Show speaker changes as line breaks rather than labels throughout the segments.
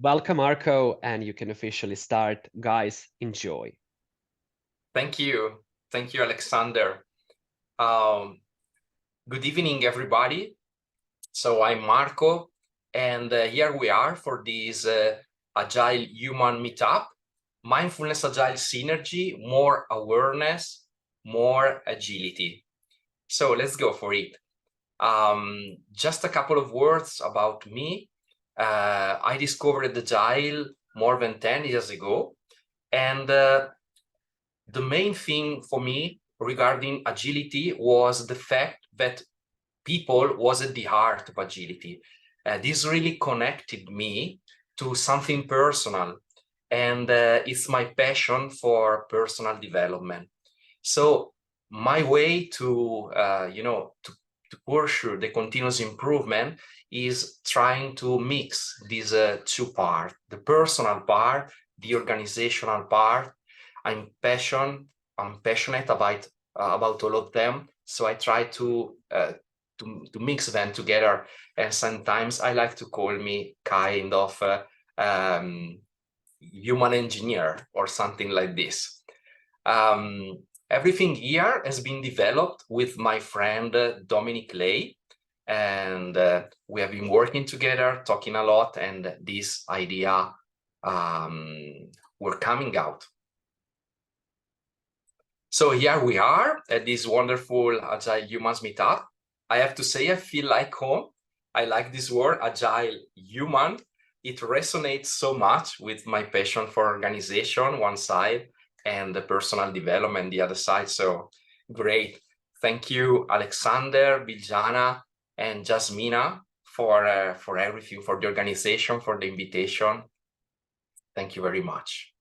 Welcome, Marco, and you can officially start. Guys, enjoy.
Thank you. Thank you, Alexander. Um, Good evening, everybody. So I'm Marco, and here we are for this Agile Human Meetup, Mindfulness-Agile Synergy, more awareness, more agility. So let's go for it. Just a couple of words about me. I discovered Agile more than 10 years ago, and the main thing for me regarding agility was the fact that people was at the heart of agility. This really connected me to something personal, and it's my passion for personal development. So my way to, to pursue the continuous improvement is trying to mix these two parts, the personal part, the organizational part. I'm passionate about all of them, so I try to mix them together. And sometimes I like to call me kind of human engineer or something like this. Everything here has been developed with my friend Dominic Lay, and we have been working together, talking a lot, and this idea were coming out. So here we are at this wonderful Agile Humans Meetup. I have to say, I feel like home. I like this word, Agile Human. It resonates so much with my passion for organization, one side, and the personal development, the other side. So great. Thank you, Alexander, Biljana, and Jasmina for everything, for the organization, for the invitation. Thank you very much.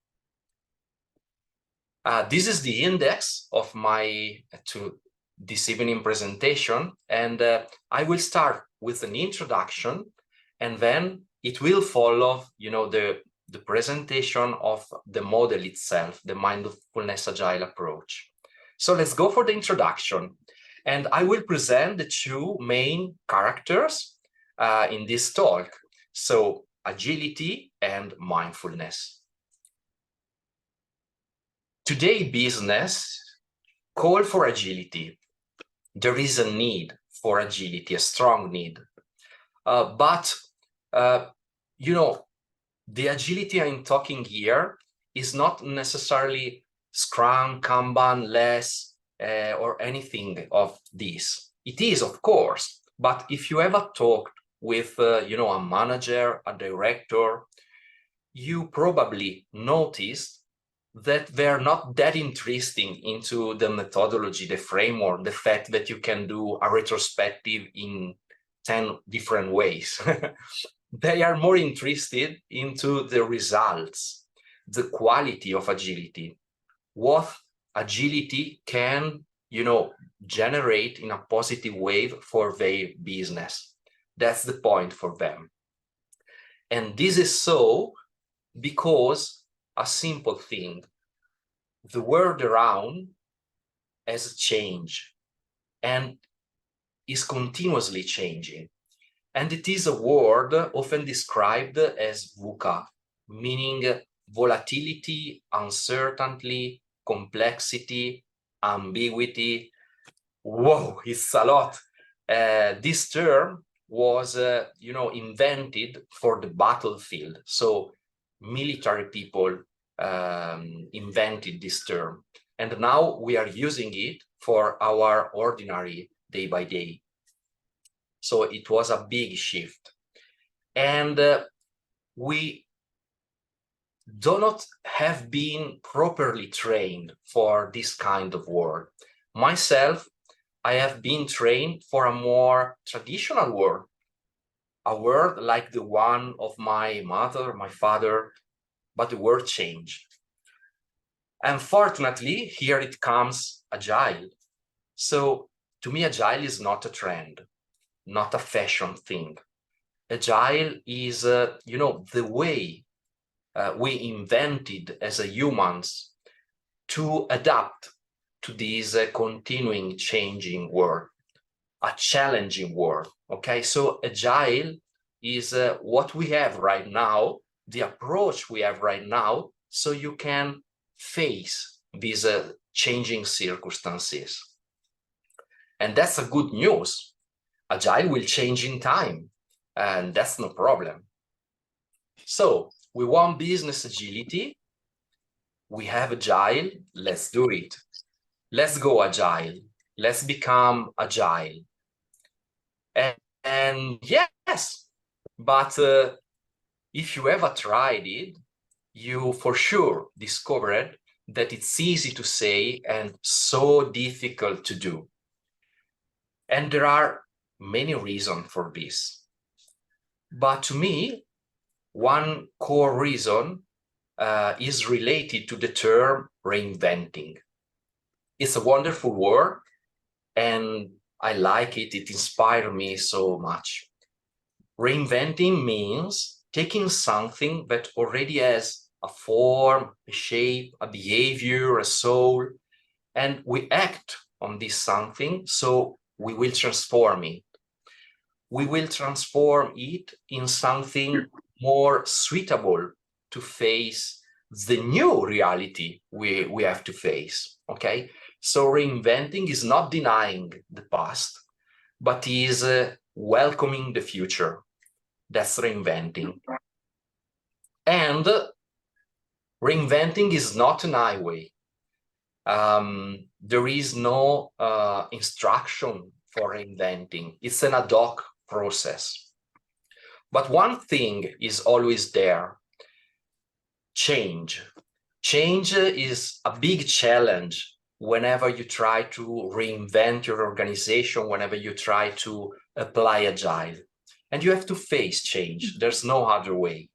This is the index of my this evening presentation, and I will start with an introduction, and then it will follow, the presentation of the model itself, the Mindfulness-Agile approach. So let's go for the introduction, and I will present the two main characters in this talk. So agility and mindfulness. Today, business call for agility. There is a need for agility, a strong need. But the agility I'm talking here is not necessarily Scrum, Kanban, less, or anything of this. It is, of course, but if you ever talked with, a manager, a director, you probably noticed that they're not that interesting into the methodology, the framework, the fact that you can do a retrospective in 10 different ways. They are more interested into the results, the quality of agility, what agility can, generate in a positive way for their business. That's the point for them. And this is so because a simple thing, the world around has changed and is continuously changing. And it is a word often described as VUCA, meaning volatility, uncertainty, complexity, ambiguity. Whoa, it's a lot. This term was, invented for the battlefield. So military people invented this term, and now we are using it for our ordinary day by day. So it was a big shift, and we do not have been properly trained for this kind of work. Myself, I have been trained for a more traditional work, a word like the one of my mother, my father, but the world changed. Unfortunately, here it comes agile. So to me, agile is not a trend, not a fashion thing. Agile is, the way we invented as a humans to adapt to this continuing changing world, a challenging world. Okay, so agile is what we have right now the approach we have right now so you can face these changing circumstances. And that's a good news. Agile will change in time, and that's no problem. So we want business agility. We have Agile. Let's do it. Let's go Agile. Let's become Agile. And yes, but if you ever tried it, you for sure discovered that it's easy to say and so difficult to do. And there are many reasons for this. But to me, one core reason is related to the term reinventing. It's a wonderful word, and I like it. It inspired me so much. Reinventing means taking something that already has a form, a shape, a behavior, a soul, and we act on this something, so we will transform it. We will transform it in something more suitable to face the new reality we have to face, okay? So reinventing is not denying the past, but is welcoming the future. That's reinventing. And reinventing is not an highway. There is no instruction for reinventing. It's an ad hoc process. But one thing is always there: change. Change is a big challenge whenever you try to reinvent your organization, whenever you try to apply Agile. And you have to face change. There's no other way.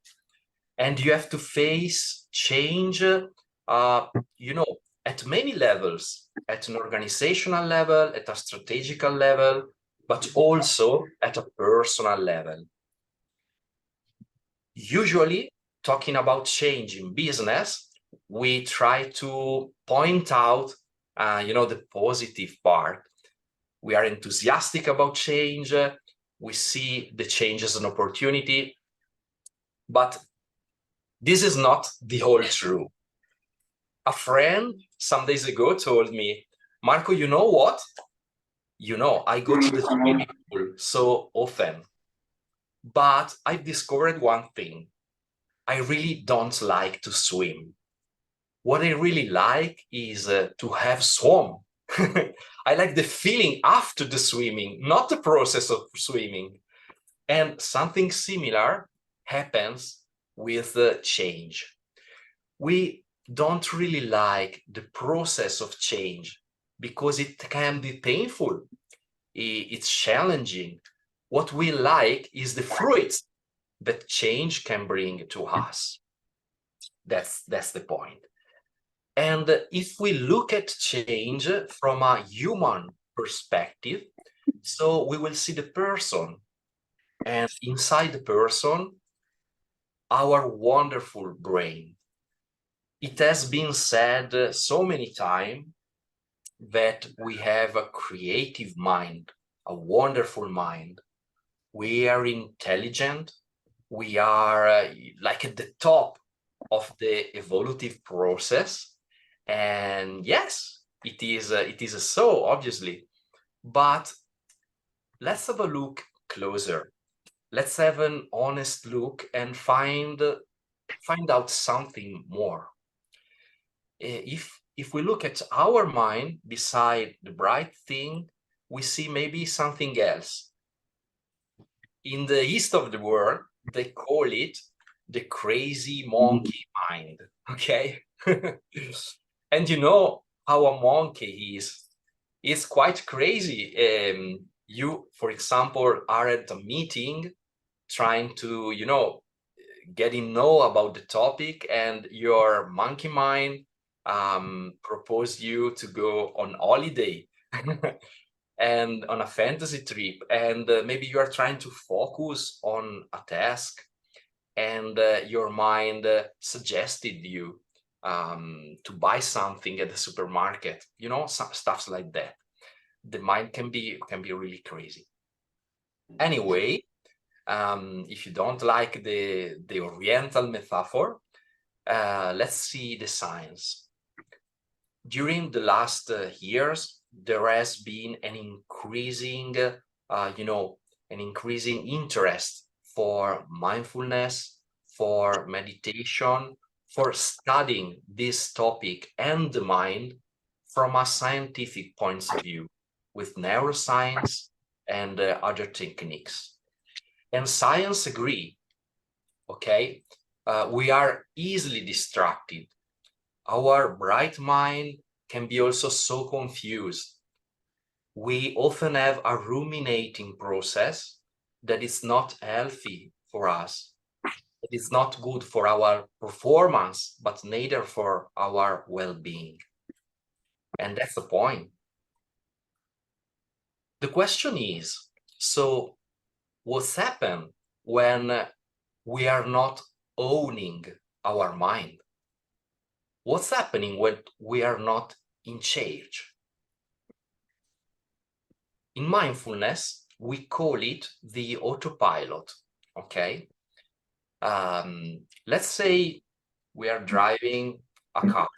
And you have to face change, you know, at many levels, at an organizational level, at a strategical level, but also at a personal level. Usually, talking about change in business, we try to point out, you know, the positive part. We are enthusiastic about change. We see the change as an opportunity, but this is not the whole truth. A friend some days ago told me, Marco, you know what? You know, I go to the swimming pool so often, but I discovered one thing. I really don't like to swim. What I really like is to have swum. I like the feeling after the swimming, not the process of swimming. And something similar happens with change. We don't really like the process of change because it can be painful. It's challenging. What we like is the fruits that change can bring to us. That's the point. And if we look at change from a human perspective, so we will see the person, and inside the person, our wonderful brain. It has been said so many times that we have a creative mind, a wonderful mind. We are intelligent. We are like at the top of the evolutive process. And yes, it is so, obviously. But let's have a look closer. Let's have an honest look and find out something more. If we look at our mind beside the bright thing, we see maybe something else. In the east of the world, they call it the crazy monkey mind, okay? And you know how a monkey is. It's quite crazy. You, for example, are at a meeting trying to, you know, getting know about the topic, and your monkey mind propose you to go on holiday and on a fantasy trip, and maybe you are trying to focus on a task, and your mind suggested you to buy something at the supermarket, you know, some stuff like that. The mind can be really crazy. Anyway, If you don't like the Oriental metaphor, let's see the science. During the last years, there has been an increasing, an increasing interest for mindfulness, for meditation, for studying this topic and the mind from a scientific point of view, with neuroscience and other techniques. And science agree, okay? We are easily distracted. Our bright mind can be also so confused. We often have a ruminating process that is not healthy for us. It is not good for our performance, but neither for our well-being. And that's the point. The question is, so what's happened when we are not owning our mind? What's happening when we are not in charge? In mindfulness, we call it the autopilot, okay? Let's say we are driving a car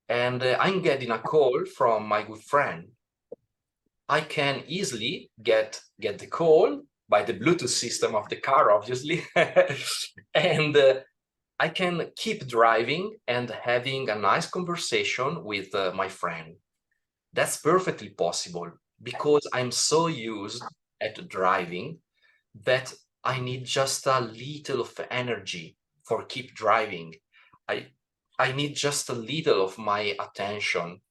and I'm getting a call from my good friend. I can easily get the call by the Bluetooth system of the car, obviously, and I can keep driving and having a nice conversation with my friend. That's perfectly possible because I'm so used at driving that I need just a little of energy for keep driving. I need just a little of my attention.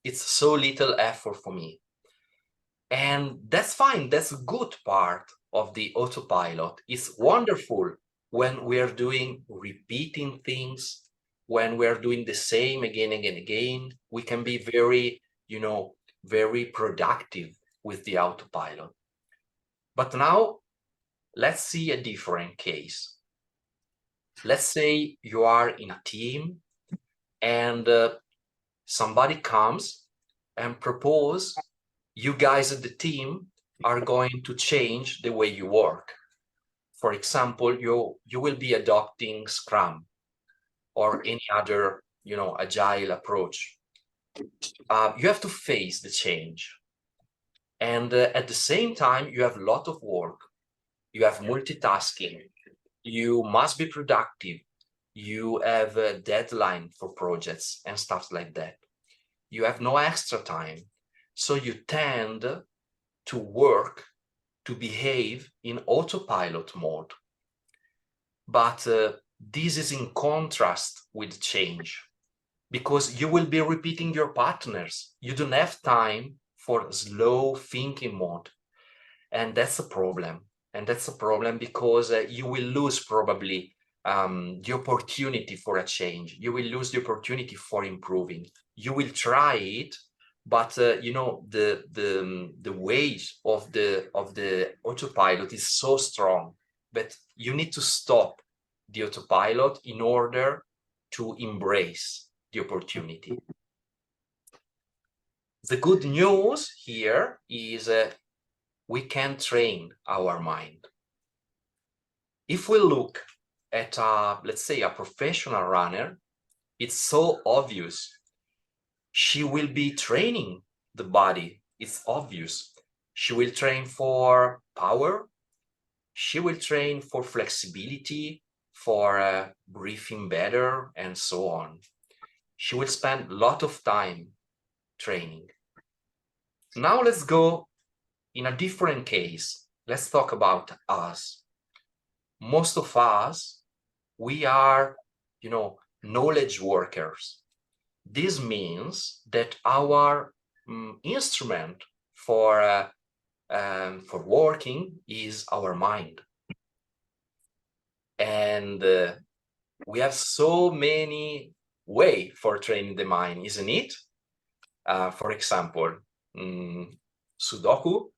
It's so little effort for me. And that's fine. That's a good part of the autopilot. It's wonderful when we are doing repeating things, when we are doing the same again and again. We can be very, very productive with the autopilot. But now let's see a different case. Let's say you are in a team and somebody comes and propose you guys at the team are going to change the way you work. For example, you will be adopting Scrum or any other, agile approach. You have to face the change. And at the same time, you have a lot of work. You have multitasking. You must be productive. You have a deadline for projects and stuff like that. You have no extra time. So you tend to work, to behave in autopilot mode. But this is in contrast with change, because you will be repeating your partners. You don't have time for slow thinking mode. And that's a problem. And that's a problem because you will lose probably the opportunity for a change. You will lose the opportunity for improving. You will try it, but the weight of the autopilot is so strong that you need to stop the autopilot in order to embrace the opportunity. The good news here is we can train our mind. If we look at, let's say, a professional runner, it's so obvious. She will be training the body. It's obvious. She will train for power. She will train for flexibility, for breathing better, and so on. She will spend a lot of time training. Now let's go in a different case. Let's talk about us. Most of us, we are, knowledge workers. This means that our instrument for working is our mind. And we have so many ways for training the mind, isn't it? For example, Sudoku.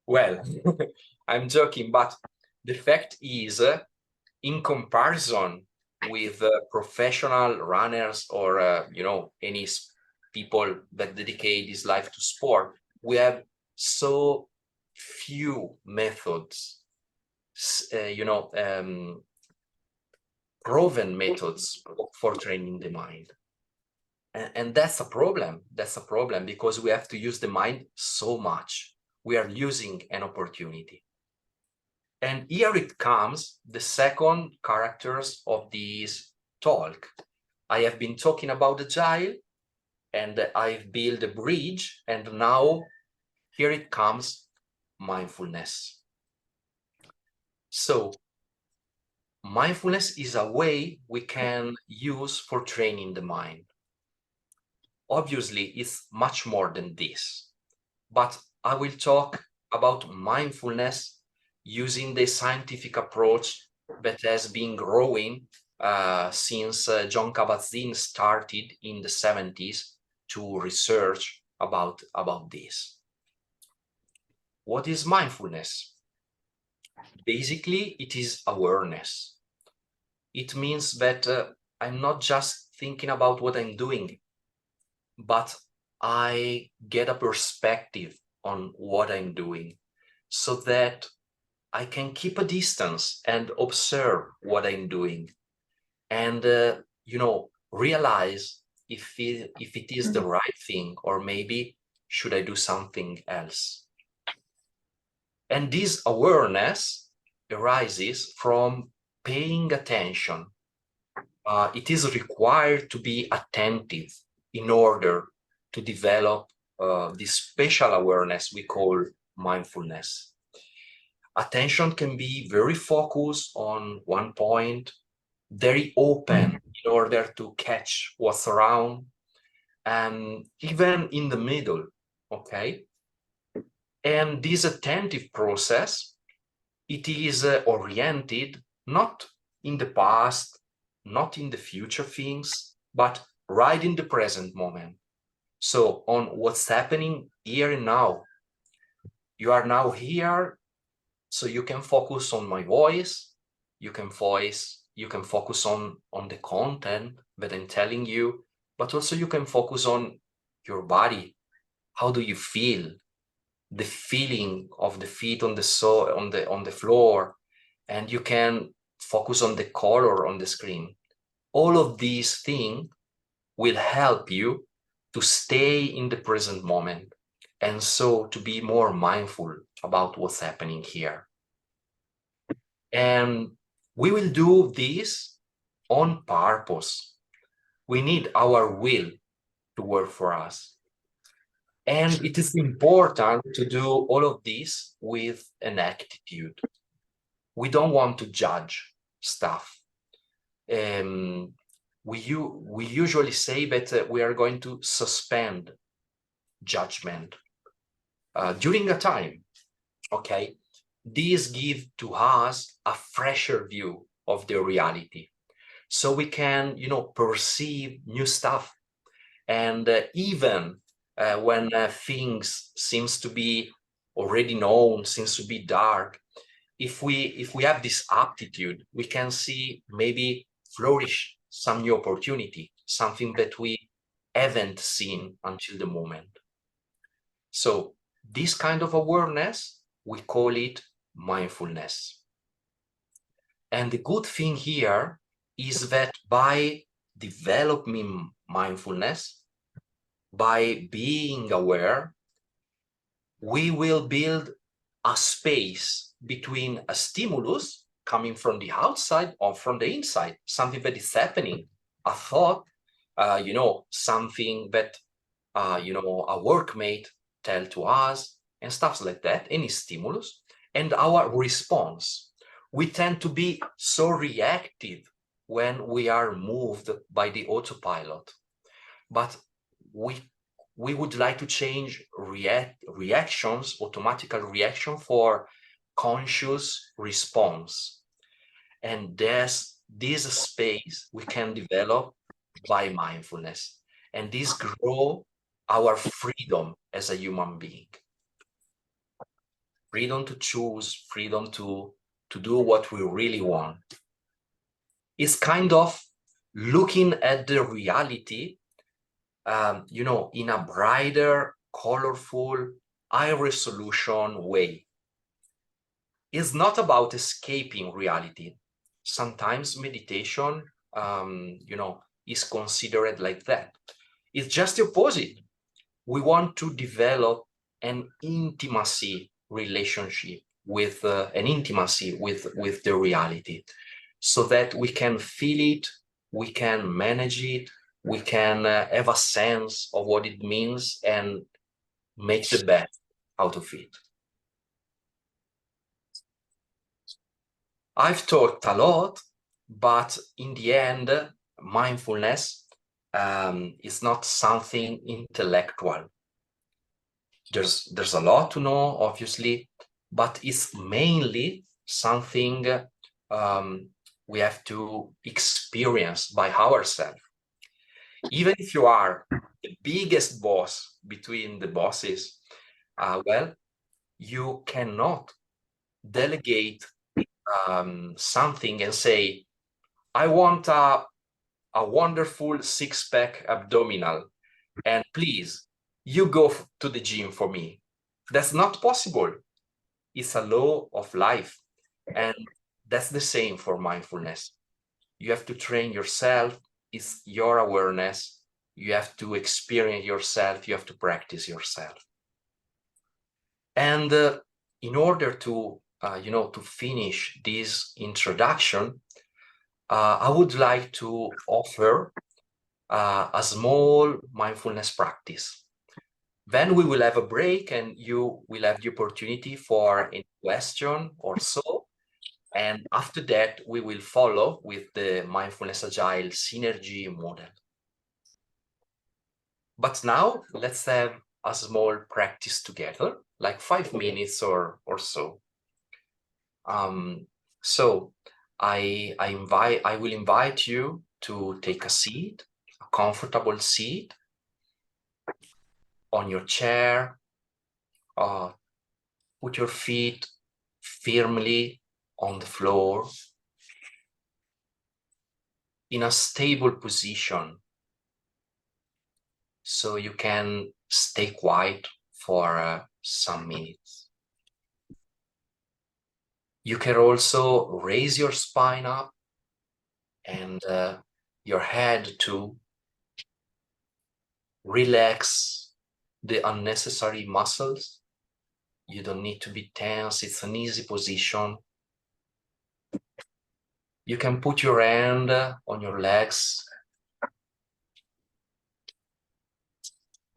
Well, I'm joking, but the fact is, in comparison with professional runners or any people that dedicate this life to sport, we have so few methods, proven methods for training the mind. And that's a problem. That's a problem because we have to use the mind so much. We are losing an opportunity. And here it comes, the second characters of this talk. I have been talking about Agile, and I've built a bridge, and now here it comes, mindfulness. So mindfulness is a way we can use for training the mind. Obviously, it's much more than this, but I will talk about mindfulness using the scientific approach that has been growing since John Kabat-Zinn started in the 70s to research about this. What is mindfulness? Basically, it is awareness. It means that I'm not just thinking about what I'm doing, but I get a perspective on what I'm doing so that I can keep a distance and observe what I'm doing and, realize if it is the right thing, or maybe should I do something else. And this awareness arises from paying attention. It is required to be attentive in order to develop this spatial awareness we call mindfulness. Attention can be very focused on one point, very open in order to catch what's around, and even in the middle, okay? And this attentive process, it is oriented not in the past, not in the future things, but right in the present moment. So on what's happening here and now. You are now here, so you can focus on my voice, you can focus on the content that I'm telling you, but also you can focus on your body. How do you feel? The feeling of the feet on the floor, and you can focus on the color on the screen. All of these things will help you to stay in the present moment, and so to be more mindful about what's happening here. And we will do this on purpose. We need our will to work for us. And it is important to do all of this with an attitude. We don't want to judge stuff. We usually say that we are going to suspend judgment during a time, okay? These give to us a fresher view of the reality, so we can, perceive new stuff. And even when things seems to be already known, seems to be dark, if we have this aptitude, we can see maybe flourish some new opportunity, something that we haven't seen until the moment. So this kind of awareness, we call it mindfulness. And the good thing here is that by developing mindfulness, by being aware, we will build a space between a stimulus coming from the outside or from the inside, something that is happening, a thought, something that, a workmate tell to us and stuff like that, any stimulus, and our response. We tend to be so reactive when we are moved by the autopilot, but we would like to change reactions, automatical reaction, for conscious response. And there's this space we can develop by mindfulness, and this grow our freedom as a human being. Freedom to choose, freedom to do what we really want. It's kind of looking at the reality, in a brighter, colorful, high resolution way. is not about escaping reality. Sometimes meditation, is considered like that. It's just the opposite. We want to develop an intimacy relationship with with the reality, so that we can feel it, we can manage it, we can have a sense of what it means and make the best out of it. I've talked a lot, but in the end, mindfulness is not something intellectual. There's a lot to know, obviously, but it's mainly something we have to experience by ourselves. Even if you are the biggest boss between the bosses, well, you cannot delegate something and say, I want a wonderful six-pack abdominal, and please, you go to the gym for me. That's not possible. It's a law of life. And that's the same for mindfulness. You have to train yourself. It's your awareness. You have to experience yourself. You have to practice yourself. And in order to, to finish this introduction, I would like to offer a small mindfulness practice. Then we will have a break and you will have the opportunity for a question or so. And after that, we will follow with the Mindfulness-Agile synergy model. But now let's have a small practice together, like 5 minutes or so. So I will invite you to take a seat, a comfortable seat on your chair. Put your feet firmly on the floor in a stable position, so you can stay quiet for some minutes. You can also raise your spine up and your head to relax the unnecessary muscles. You don't need to be tense. It's an easy position. You can put your hand on your legs.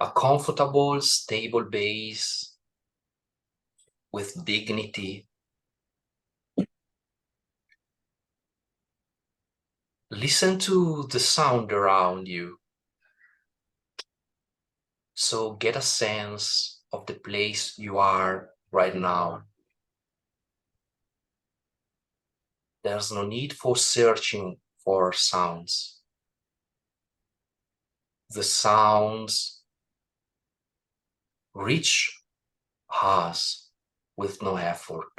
A comfortable, stable base with dignity. Listen to the sound around you. So get a sense of the place you are right now. There's no need for searching for sounds. The sounds reach us with no effort.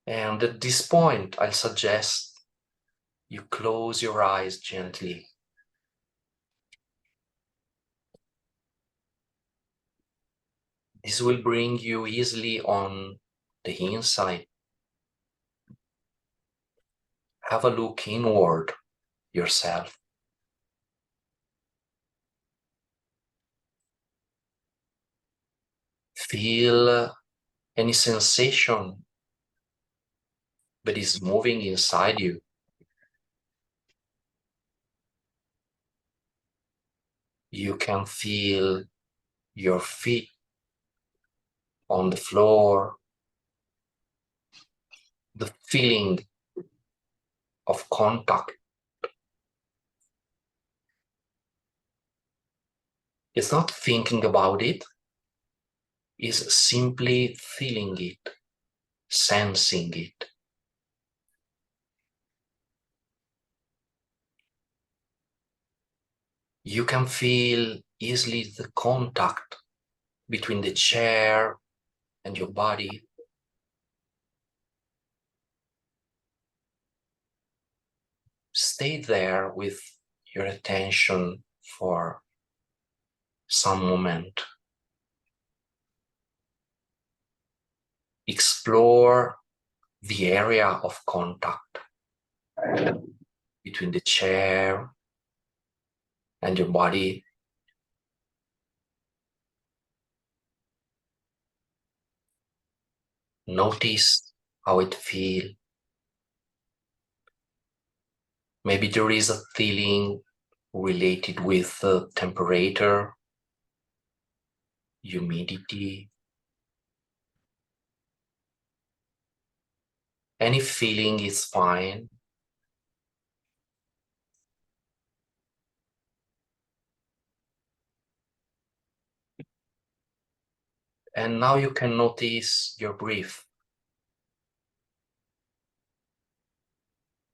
And at this point, I'll suggest you close your eyes gently. This will bring you easily on the inside. Have a look inward yourself. Feel any sensation that is moving inside you. You can feel your feet on the floor, the feeling of contact. It's not thinking about it, it's simply feeling it, sensing it. You can feel easily the contact between the chair and your body. Stay there with your attention for some moment. explore the area of contact between the chair and your body. Notice how it feels. Maybe there is a feeling related with temperature, humidity. Any feeling is fine. And now you can notice your breath.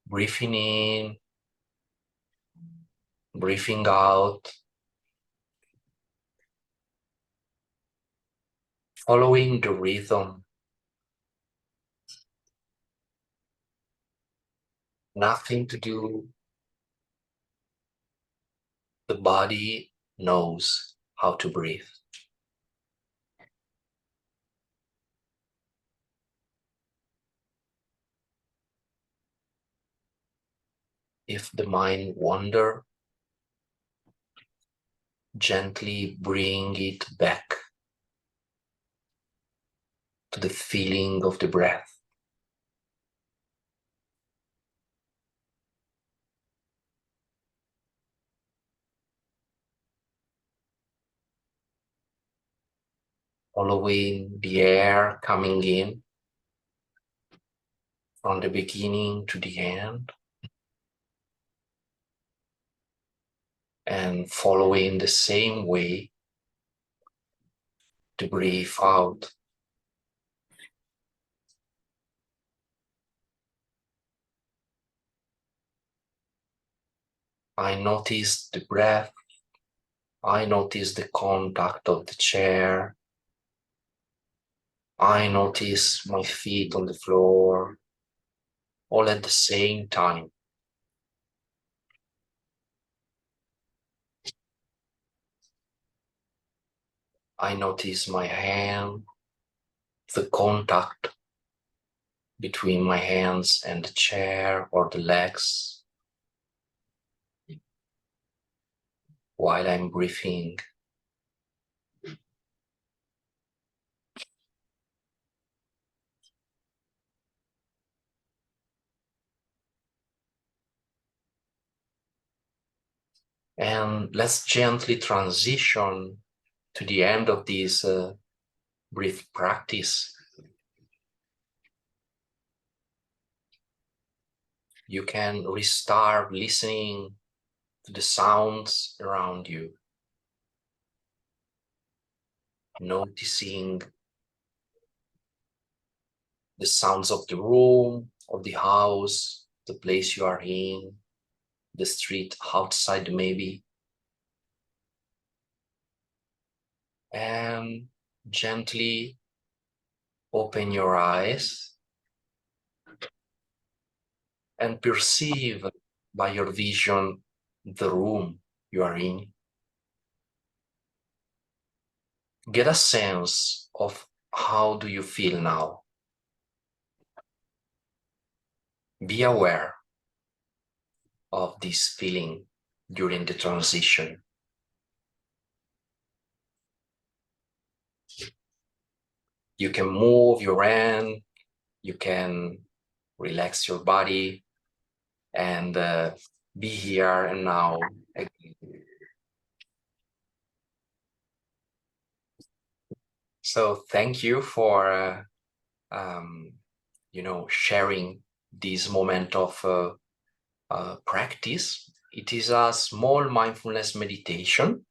Breathing in, breathing out, following the rhythm. Nothing to do. The body knows how to breathe. If the mind wanders, gently bring it back to the feeling of the breath. Following the air coming in from the beginning to the end, and following the same way to breathe out. I notice the breath. I notice the contact of the chair. I notice my feet on the floor, all at the same time. I notice my hand, the contact between my hands and the chair or the legs while I'm breathing. And let's gently transition to the end of this breath practice. You can restart listening to the sounds around you, noticing the sounds of the room, of the house, the place you are in, the street outside maybe. And gently open your eyes and perceive by your vision the room you are in. Get a sense of how do you feel now. Be aware of this feeling during the transition. You can move your hand, you can relax your body, and be here and now again. So thank you for sharing this moment of practice. It is a small mindfulness meditation,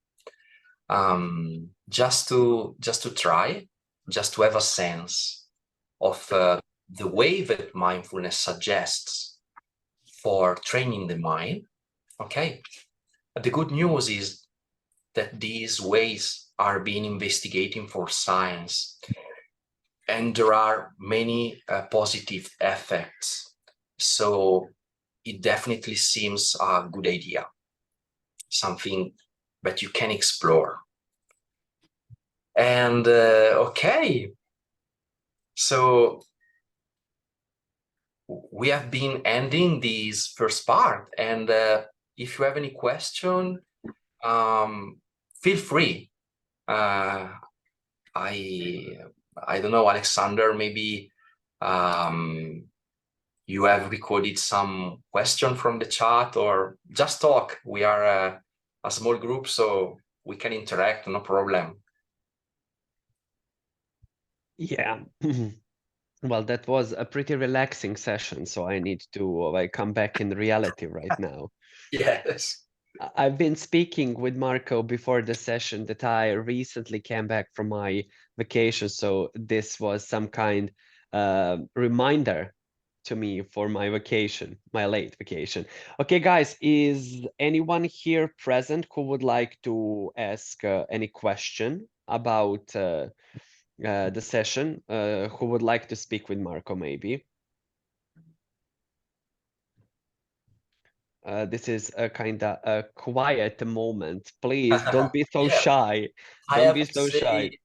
just to try, just to have a sense of the way that mindfulness suggests for training the mind. Okay, but the good news is that these ways are being investigated for science, and there are many positive effects. So it definitely seems a good idea, something that you can explore. And okay, So we have been ending this first part, and if you have any question, feel free. I don't know, Alexander, maybe you have recorded some question from the chat, or just talk. We are a small group, so we can interact, no problem.
Yeah. Well, that was a pretty relaxing session, so I need to come back in reality right now.
Yes.
I've been speaking with Marco before the session that I recently came back from my vacation, so this was some kind reminder to me for my vacation, my late vacation. Okay, guys, is anyone here present who would like to ask any question about the session? Who would like to speak with Marco, maybe? This is a kind of a quiet moment. Please don't be so
Yeah,
shy.
I
Don't
have
be
to
so shy.
say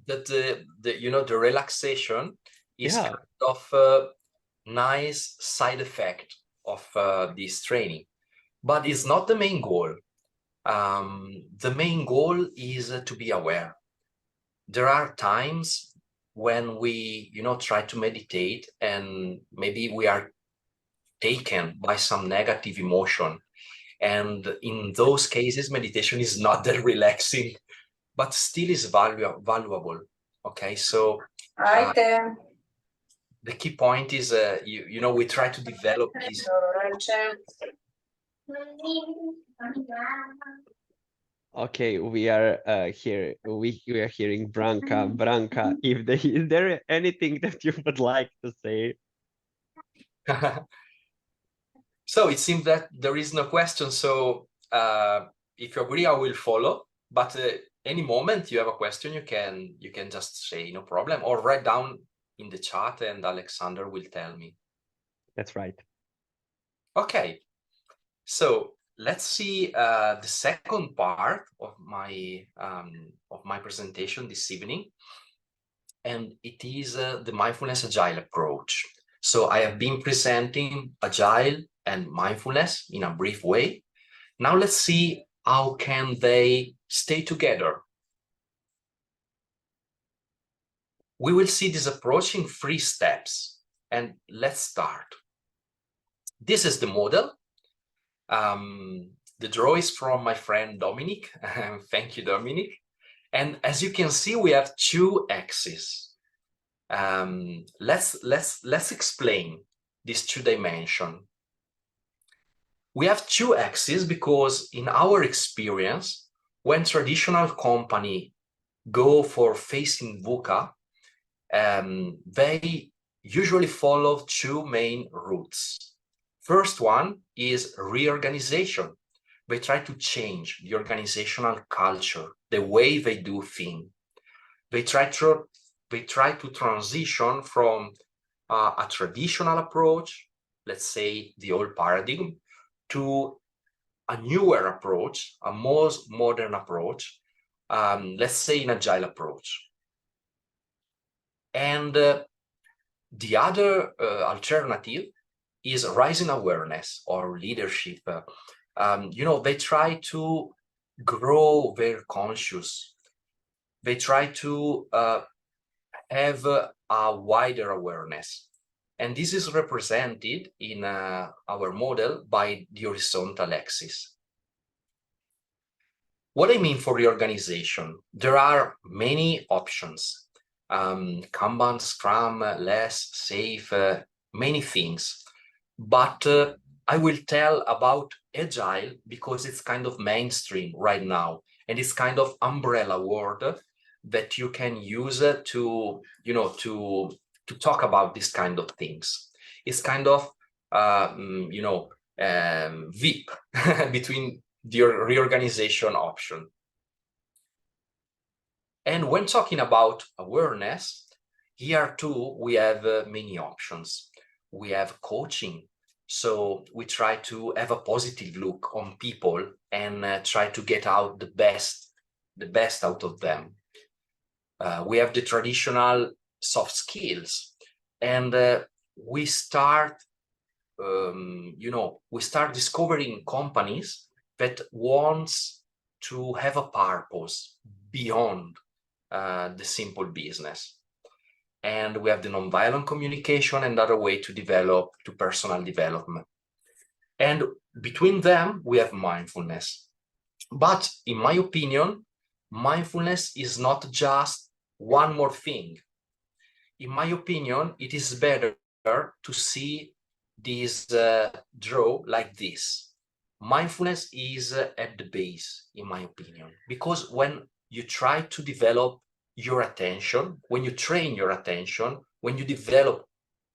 that the relaxation is
Yeah,
kind of a nice side effect of this training, but it's not the main goal. The main goal is to be aware. There are times when we, try to meditate, and maybe we are taken by some negative emotion. And in those cases, meditation is not that relaxing, but still is valuable. Okay, so the key point is, we try to develop this.
okay, we are here. We are hearing Branca. Branca, if there is there anything that you would like to say?
So it seems that there is no question. So if you agree, I will follow. But any moment you have a question, you can just say no problem, or write down in the chat, and Alexander will tell me.
That's right.
Okay, so let's see the second part of my presentation this evening, and it is the Mindfulness-Agile approach. So I have been presenting Agile and mindfulness in a brief way. Now let's see how can they stay together. We will see this approach in 3 steps, and let's start. This is the model. The draw is from my friend Dominic. Thank you, Dominic. And as you can see, we have 2 axes. Let's explain this 2 dimension. We have 2 axes because in our experience, when traditional company go for facing VUCA, they usually follow 2 main routes. First one is reorganization. They try to change the organizational culture, the way they do things. They try to transition from a traditional approach, let's say the old paradigm, to a newer approach, a more modern approach, let's say an agile approach. And the other alternative is rising awareness or leadership. They try to grow their conscious. They try to have a wider awareness. And this is represented in our model by the horizontal axis. What I mean for reorganization, there are many options. Kanban, Scrum, less, safe, many things. But I will tell about Agile because it's kind of mainstream right now. And it's kind of umbrella word that you can use to talk about this kind of things. It's kind of, VIP between the reorganization option. And when talking about awareness, here too, we have many options. We have coaching. So we try to have a positive look on people and try to get out the best out of them. We have the traditional soft skills. And we start, we start discovering companies that wants to have a purpose beyond the simple business. And we have the nonviolent communication and other way to develop to personal development. And between them, we have mindfulness. But in my opinion, mindfulness is not just one more thing. In my opinion, it is better to see this draw like this. Mindfulness is at the base, in my opinion, because when you try to develop your attention, when you train your attention, when you develop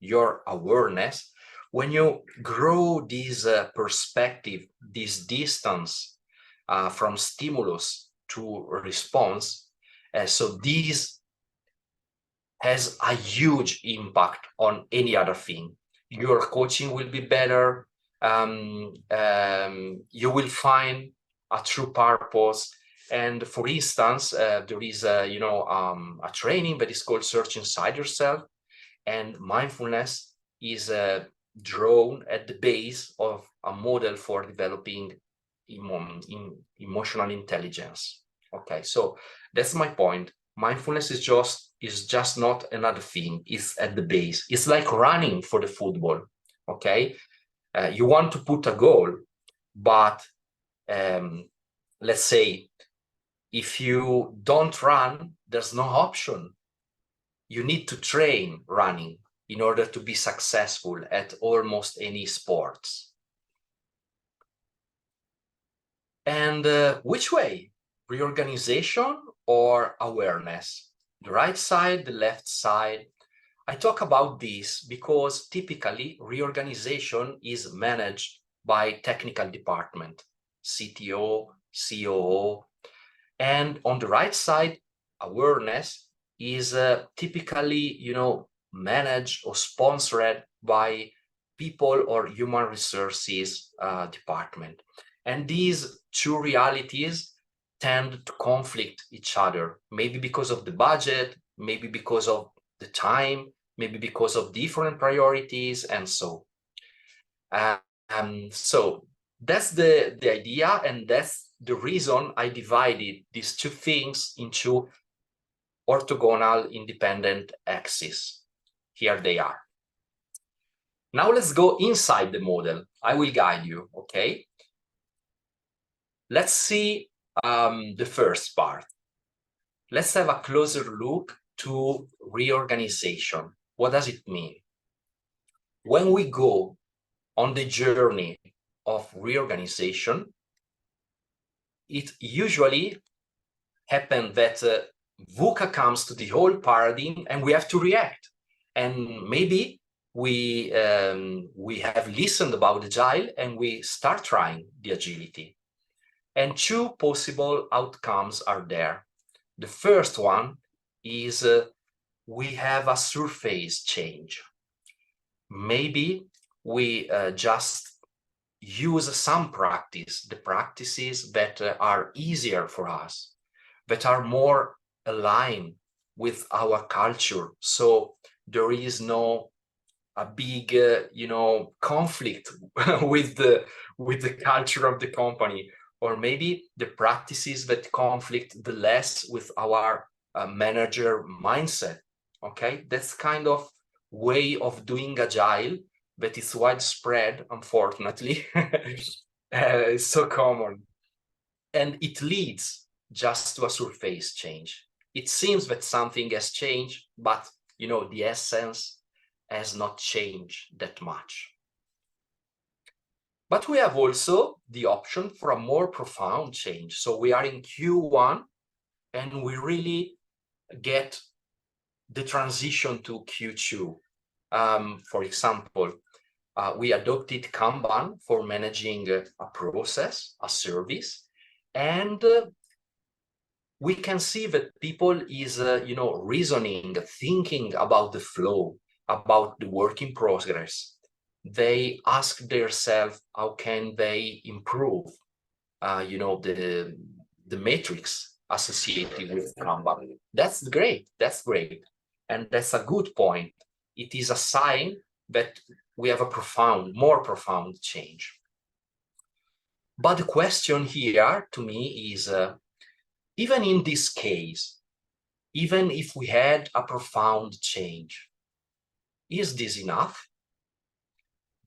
your awareness, when you grow this perspective, this distance from stimulus to response, so this has a huge impact on any other thing. Your coaching will be better. You will find a true purpose. And for instance, there is a training that is called Search Inside Yourself, and mindfulness is drawn at the base of a model for developing emotional intelligence. Okay, so that's my point. Mindfulness is just not another thing. It's at the base. It's like running for the football. Okay, you want to put a goal, but let's say if you don't run, there's no option. You need to train running in order to be successful at almost any sports. And which way? Reorganization or awareness? The right side, the left side? I talk about this because typically reorganization is managed by technical department, CTO, COO. And on the right side, awareness is typically, managed or sponsored by people or human resources department. And these two realities tend to conflict each other, maybe because of the budget, maybe because of the time, maybe because of different priorities, and so. So that's the idea, and that's the reason I divided these two things into orthogonal independent axes. Here they are. Now let's go inside the model. I will guide you, okay? Let's see the first part. Let's have a closer look to reorganization. What does it mean? When we go on the journey of reorganization, it usually happens that VUCA comes to the whole paradigm and we have to react. And maybe we have listened about Agile and we start trying the agility. And two possible outcomes are there. The first one is we have a surface change. Maybe we just use some practice, the practices that are easier for us, that are more aligned with our culture. So there is no a big conflict with the culture of the company, or maybe the practices that conflict the less with our manager mindset. Okay, that's kind of way of doing Agile that is widespread, unfortunately. It's so common, and it leads just to a surface change. It seems that something has changed, but the essence has not changed that much. But we have also the option for a more profound change. So we are in Q1 and we really get the transition to Q2. For example, we adopted Kanban for managing a process, a service, and we can see that people is, reasoning, thinking about the flow, about the work in progress. They ask themselves how can they improve, the metrics associated with Kanban. That's great. That's great. And that's a good point. It is a sign that we have a more profound change. But the question here to me is, even in this case, even if we had a profound change, is this enough?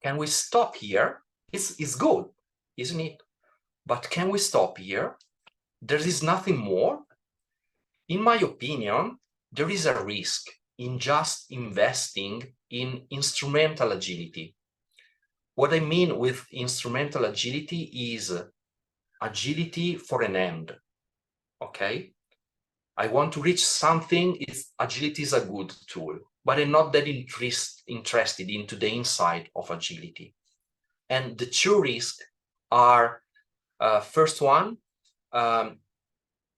Can we stop here? It's good, isn't it? But can we stop here? There is nothing more? In my opinion, there is a risk in just investing in instrumental agility. What I mean with instrumental agility is agility for an end, okay? I want to reach something, agility is a good tool, but I'm not that interested into the inside of agility. And the two risks are, first one,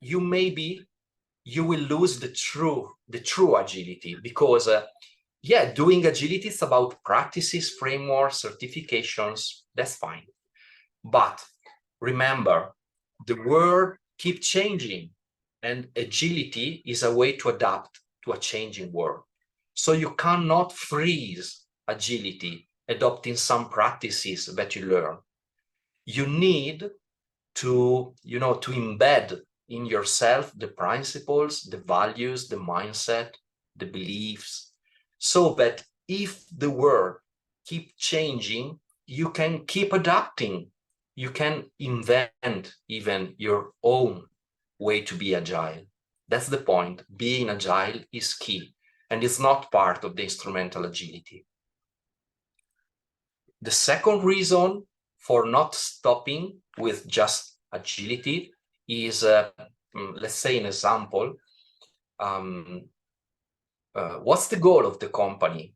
you will lose the true agility, because yeah, doing agility is about practices, frameworks, certifications, that's fine. But remember, the world keeps changing, and agility is a way to adapt to a changing world. So you cannot freeze agility adopting some practices that you learn. You need to embed in yourself the principles, the values, the mindset, the beliefs, so that if the world keeps changing, you can keep adapting. You can invent even your own way to be agile. That's the point. Being agile is key, and it's not part of the instrumental agility. The second reason for not stopping with just agility is, let's say an example, what's the goal of the company?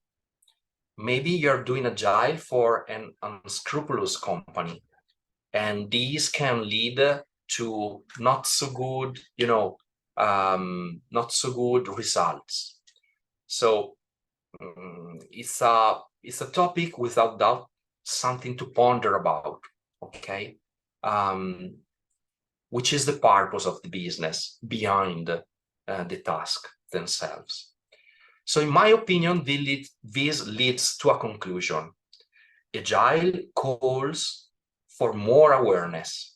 Maybe you're doing agile for an unscrupulous company, and these can lead to not so good, not so good results. So it's a topic without doubt, something to ponder about, okay? Which is the purpose of the business behind the task themselves. So in my opinion, this leads to a conclusion. Agile calls for more awareness.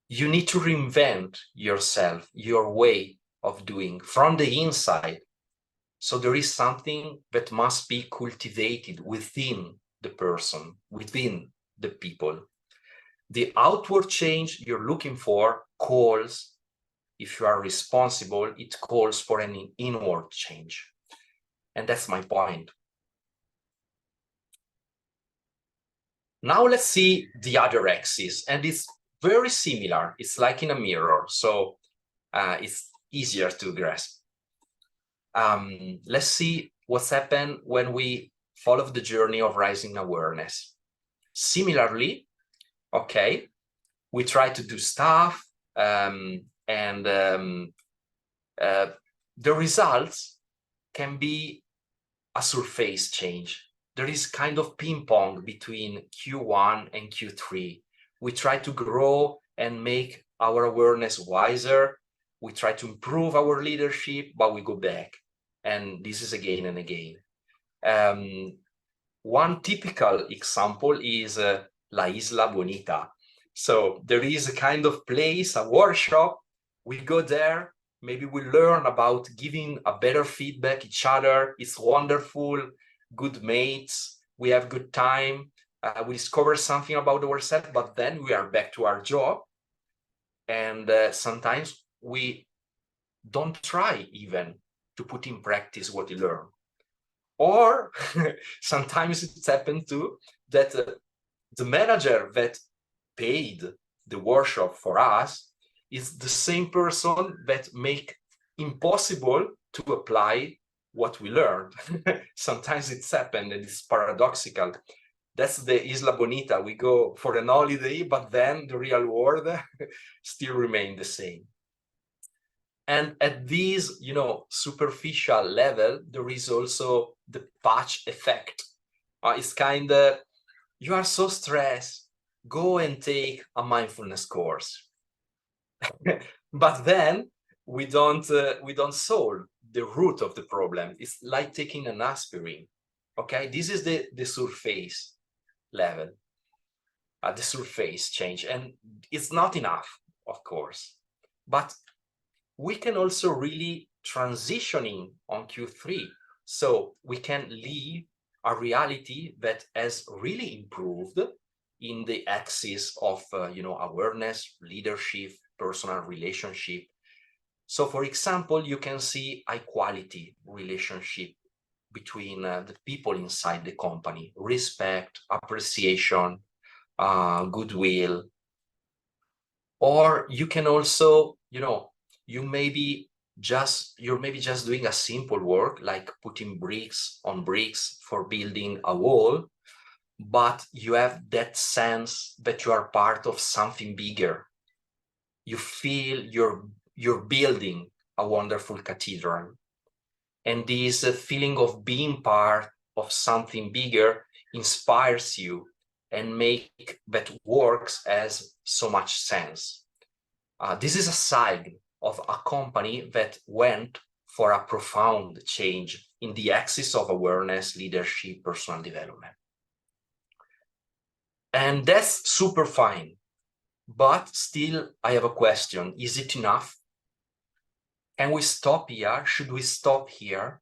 You need to reinvent yourself, your way of doing from the inside. So there is something that must be cultivated within the person, within the people. The outward change you're looking for calls, if you are responsible, it calls for an inward change. And that's my point. Now let's see the other axis, and it's very similar. It's like in a mirror, so it's easier to grasp. Let's see what's happened when we follow the journey of rising awareness. Similarly, okay, we try to do stuff, and the results can be a surface change. There is kind of ping pong between Q1 and Q3. We try to grow and make our awareness wiser. We try to improve our leadership, but we go back. And this is again and again. One typical example is La Isla Bonita. So there is a kind of place, a workshop. We go there, maybe we learn about giving a better feedback each other. It's wonderful, good mates, we have good time, we discover something about ourselves, but then we are back to our job. And sometimes we don't try even to put in practice what we learn. Or sometimes it's happened too that the manager that paid the workshop for us is the same person that make impossible to apply what we learned. Sometimes it's happened and it's paradoxical. That's the Isla Bonita. We go for an holiday, but then the real world still remain the same. And at this, superficial level, there is also the patch effect. It's kind of, you are so stressed, go and take a mindfulness course. But then we don't solve the root of the problem. It's like taking an aspirin. Okay, this is the surface level, the surface change, and it's not enough, of course. But we can also really transitioning on Q3, so we can live a reality that has really improved in the axis of awareness, leadership, personal relationship. So, for example, you can see high quality relationship between the people inside the company, respect, appreciation, goodwill. Or you can also, you're maybe just doing a simple work like putting bricks on bricks for building a wall, but you have that sense that you are part of something bigger. You feel you're building a wonderful cathedral. And this feeling of being part of something bigger inspires you and make that works as so much sense. This is a sign of a company that went for a profound change in the axis of awareness, leadership, personal development. And that's super fine. But still, I have a question. Is it enough? Can we stop here? Should we stop here?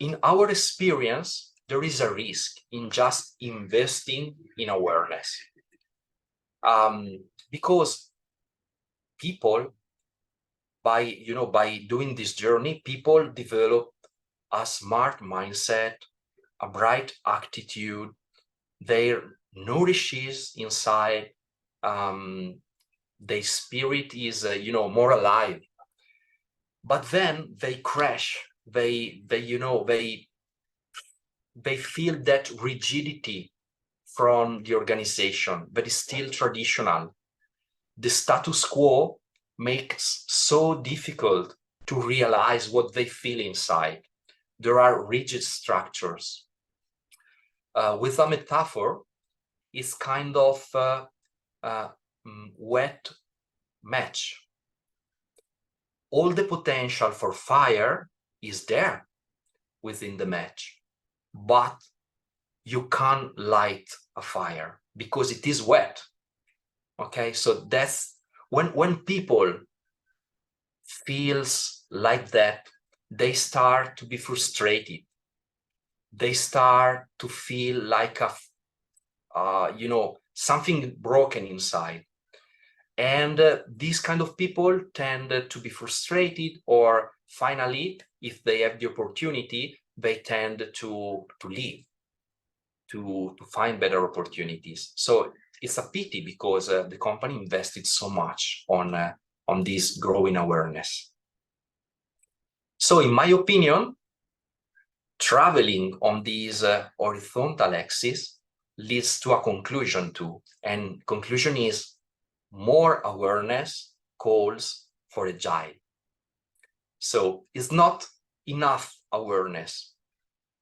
In our experience, there is a risk in just investing in awareness. Because people, by doing this journey, people develop a smart mindset, a bright attitude, their nourishes inside, their spirit is, more alive. But then they crash. They feel that rigidity from the organization, but it's still traditional. The status quo makes so difficult to realize what they feel inside. There are rigid structures. With a metaphor, it's kind of wet match. All the potential for fire is there within the match, but you can't light a fire because it is wet. Okay, so that's when people feels like that, they start to be frustrated. They start to feel like something broken inside. And these kind of people tend to be frustrated, or finally, if they have the opportunity, they tend to leave, to find better opportunities. So it's a pity because the company invested so much on this growing awareness. So in my opinion, traveling on this horizontal axis leads to a conclusion too. And conclusion is more awareness calls for agile. So it's not enough awareness.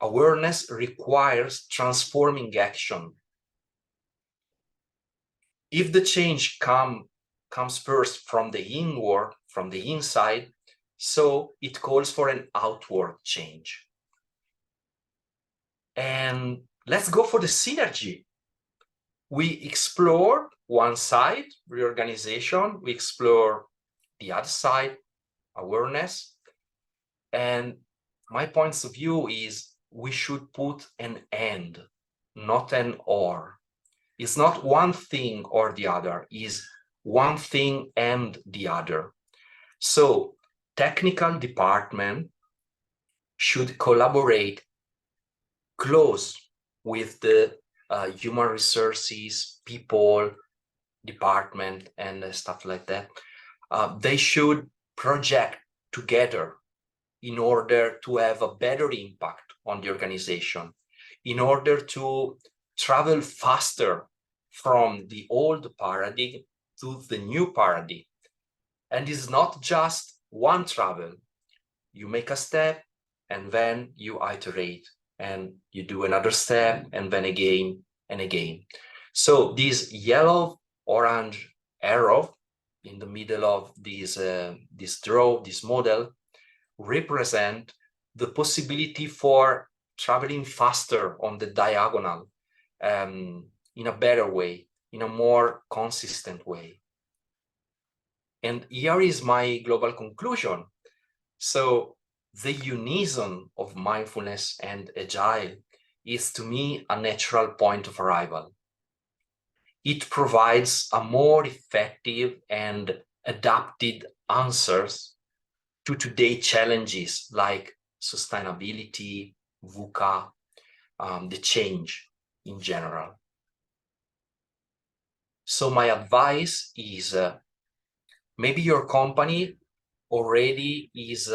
Awareness requires transforming action. If the change comes first from the inward, from the inside, so it calls for an outward change. And let's go for the synergy. We explore one side, reorganization. We explore the other side, awareness. And my points of view is we should put an and, not an or. It's not one thing or the other, it's one thing and the other. So technical department should collaborate close with the human resources, people, department, and stuff like that. They should project together in order to have a better impact on the organization, in order to travel faster from the old paradigm to the new paradigm. And it's not just one travel. You make a step and then you iterate and you do another step and then again and again. So this yellow orange arrow in the middle of this model represent the possibility for traveling faster on the diagonal, in a better way, in a more consistent way. And here is my global conclusion. So the unison of mindfulness and agile is, to me, a natural point of arrival. It provides a more effective and adapted answers to today's challenges like sustainability, VUCA, the change in general. So my advice is, maybe your company already is,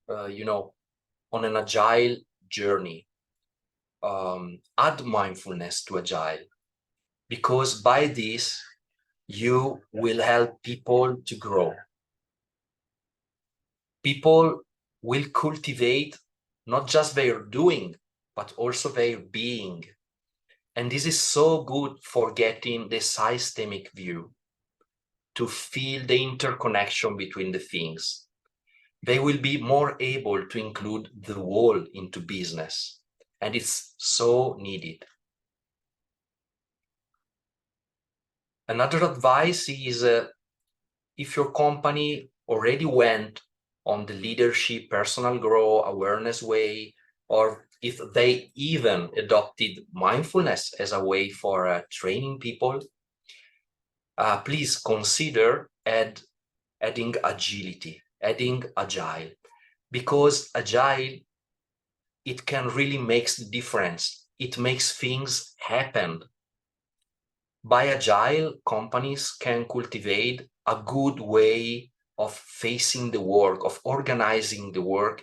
on an agile journey. Add mindfulness to agile, because by this, you will help people to grow. People will cultivate not just their doing, but also their being. And this is so good for getting the systemic view, to feel the interconnection between the things. They will be more able to include the whole into business, and it's so needed. Another advice is, if your company already went on the leadership, personal growth, awareness way, or if they even adopted mindfulness as a way for training people, please consider adding agility, adding agile, because agile, it can really make the difference. It makes things happen. By agile, companies can cultivate a good way of facing the work, of organizing the work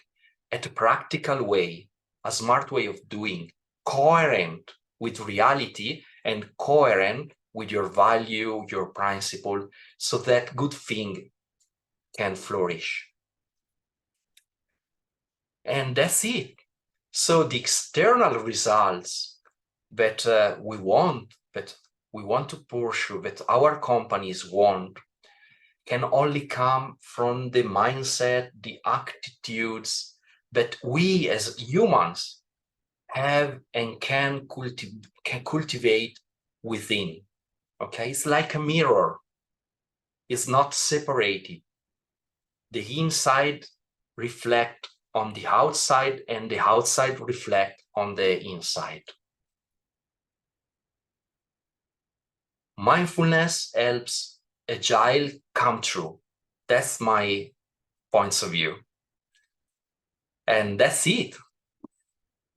at a practical way, a smart way of doing, coherent with reality and coherent with your value, your principle, so that good thing can flourish. And that's it. So the external results that we want to pursue, that our companies want, can only come from the mindset, the attitudes that we as humans have and can cultivate within. Okay, it's like a mirror. It's not separated. The inside reflect on the outside, and the outside reflect on the inside. Mindfulness helps agile come true. That's my points of view. And that's it.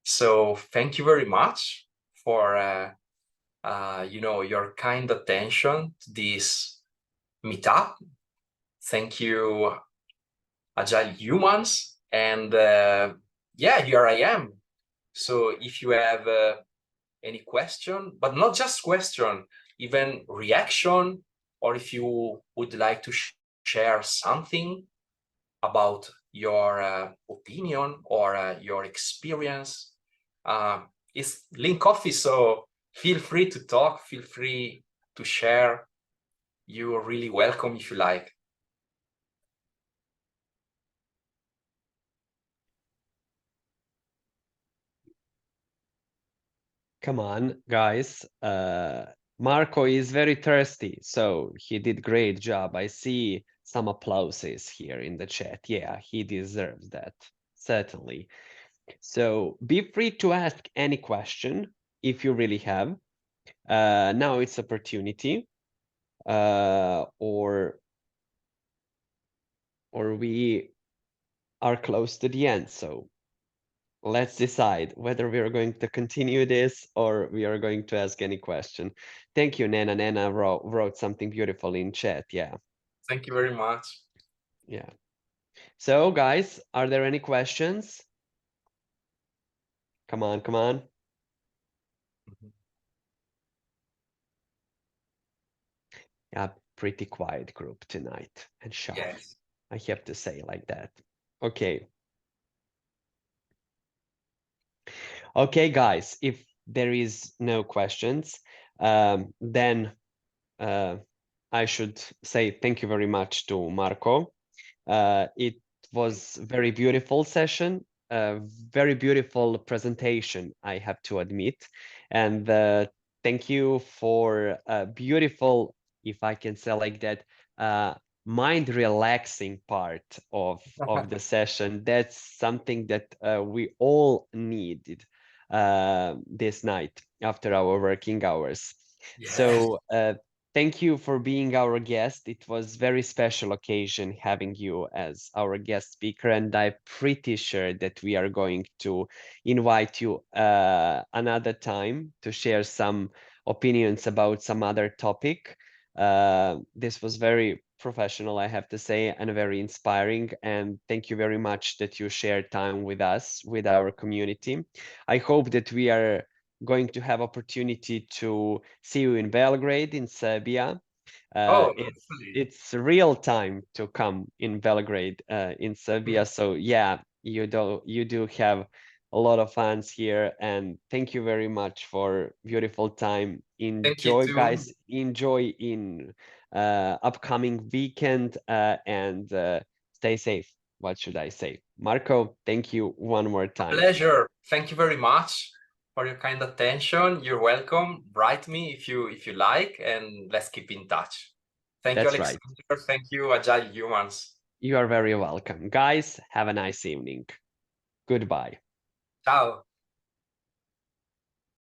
So thank you very much for your kind attention to this meetup. Thank you, Agile Humans. And yeah, here I am. So if you have any question, but not just question, even reaction, or if you would like to share something about your opinion or your experience, it's Link Coffee, so feel free to talk, feel free to share. You are really welcome if you like.
Come on, guys. Marco is very thirsty, so he did great job. I see some applauses here in the chat. Yeah, he deserves that, certainly. So be free to ask any question if you really have. Now it's opportunity, or we are close to the end. So let's decide whether we are going to continue this or we are going to ask any question. Thank you, Nana. Nana wrote something beautiful in chat. Yeah.
Thank you very much.
Yeah. So, guys, are there any questions? Come on, come on. Yeah, pretty quiet group tonight and sharp.
Yes.
I have to say like that. Okay. Okay, guys, if there is no questions, then I should say thank you very much to Marco. It was very beautiful session, a very beautiful presentation, I have to admit. And thank you for a beautiful, if I can say like that, mind relaxing part of the session. That's something that we all needed this night after our working hours.
Yes.
So thank you for being our guest. It was very special occasion having you as our guest speaker, and I'm pretty sure that we are going to invite you another time to share some opinions about some other topic. This was very professional, I have to say, and very inspiring. And thank you very much that you shared time with us, with our community. I hope that we are going to have opportunity to see you in Belgrade, in Serbia.
Oh,
It's
hopefully.
it's real time to come in Belgrade, in Serbia. So yeah, you do have a lot of fans here, and thank you very much for beautiful time.
Thank you
Enjoy,
too.
guys. Enjoy in upcoming weekend, and stay safe. What should I say? Marco, thank you one more
A
time.
pleasure. Thank you very much for your kind attention. You're welcome. Write me if you like, and let's keep in touch. Thank you,
That's right.
Alexander. Thank you, Agile Humans.
You are very welcome. Guys, have a nice evening. Goodbye.
Ciao.